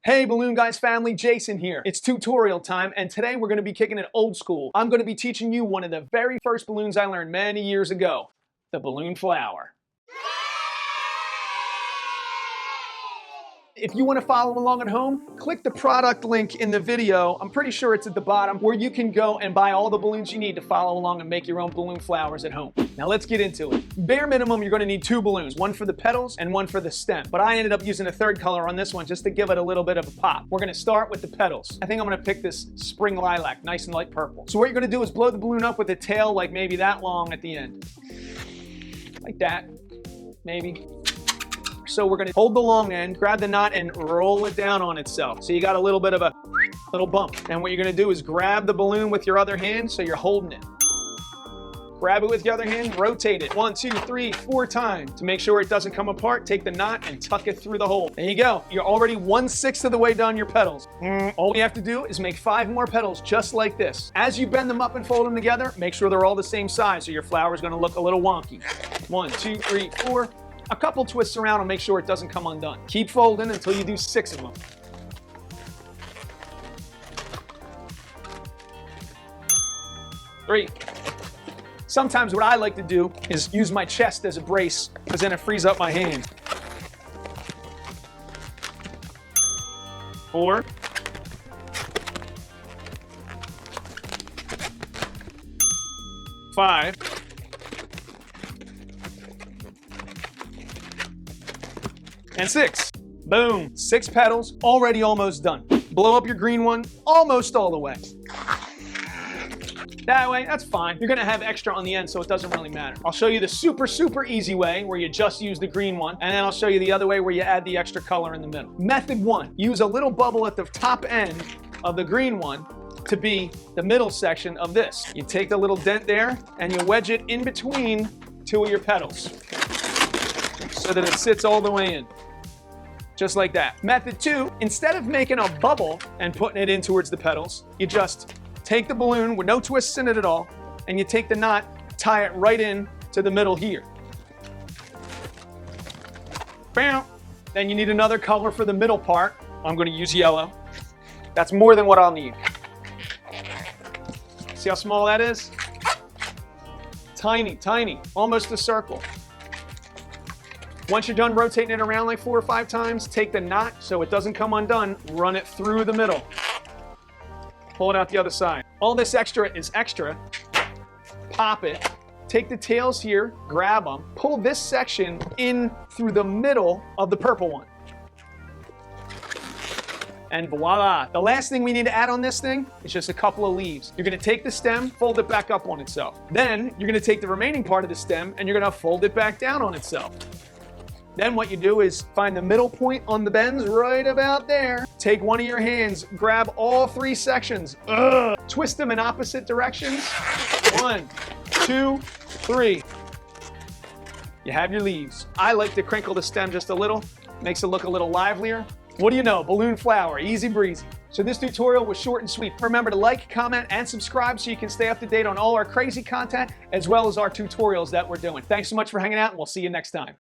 Hey Balloon Guys family, Jason here. It's tutorial time, and today we're going to be kicking it old school. I'm going to be teaching you one of the very first balloons I learned many years ago, the balloon flower. If you want to follow along at home, click the product link in the video. I'm pretty sure it's at the bottom where you can go and buy all the balloons you need to follow along and make your own balloon flowers at home. Now let's get into it. Bare minimum, you're going to need two balloons, one for the petals and one for the stem. But I ended up using a third color on this one just to give it a little bit of a pop. We're going to start with the petals. I think I'm going to pick this spring lilac, nice and light purple. So what you're going to do is blow the balloon up with a tail like maybe that long at the end. Like that, maybe. So we're going to hold the long end, grab the knot, and roll it down on itself. So you got a little bit of a little bump. And what you're going to do is grab the balloon with your other hand so you're holding it. Grab it with your other hand, rotate it 1, 2, 3, 4 times. To make sure it doesn't come apart, take the knot and tuck it through the hole. There you go. You're already 1/6 of the way done your petals. All you have to do is make 5 more petals just like this. As you bend them up and fold them together, make sure they're all the same size so your flower is going to look a little wonky. 1, 2, 3, 4. A couple twists around and make sure it doesn't come undone. Keep folding until you do 6 of them. Three. Sometimes what I like to do is use my chest as a brace because then it frees up my hand. 4. 5. And 6. Boom. 6 petals, already almost done. Blow up your green one, almost all the way. That way, that's fine. You're gonna have extra on the end, so it doesn't really matter. I'll show you the super easy way where you just use the green one, and then I'll show you the other way where you add the extra color in the middle. Method 1, use a little bubble at the top end of the green one to be the middle section of this. You take the little dent there, and you wedge it in between 2 of your petals so that it sits all the way in. Just like that. Method 2, instead of making a bubble and putting it in towards the petals, you just take the balloon with no twists in it at all, and you take the knot, tie it right in to the middle here. Bam! Then you need another color for the middle part. I'm going to use yellow. That's more than what I'll need. See how small that is? Tiny, tiny, almost a circle. Once you're done rotating it around like 4 or 5 times, take the knot so it doesn't come undone, run it through the middle. Pull it out the other side. All this extra is extra. Pop it. Take the tails here, grab them, pull this section in through the middle of the purple one. And voila. The last thing we need to add on this thing is just a couple of leaves. You're gonna take the stem, fold it back up on itself. Then you're gonna take the remaining part of the stem and you're gonna fold it back down on itself. Then what you do is find the middle point on the bends right about there. Take one of your hands, grab all 3 sections, twist them in opposite directions. 1, 2, 3. You have your leaves. I like to crinkle the stem just a little, makes it look a little livelier. What do you know, balloon flower, easy breezy. So this tutorial was short and sweet. Remember to like, comment, and subscribe so you can stay up to date on all our crazy content as well as our tutorials that we're doing. Thanks so much for hanging out, and we'll see you next time.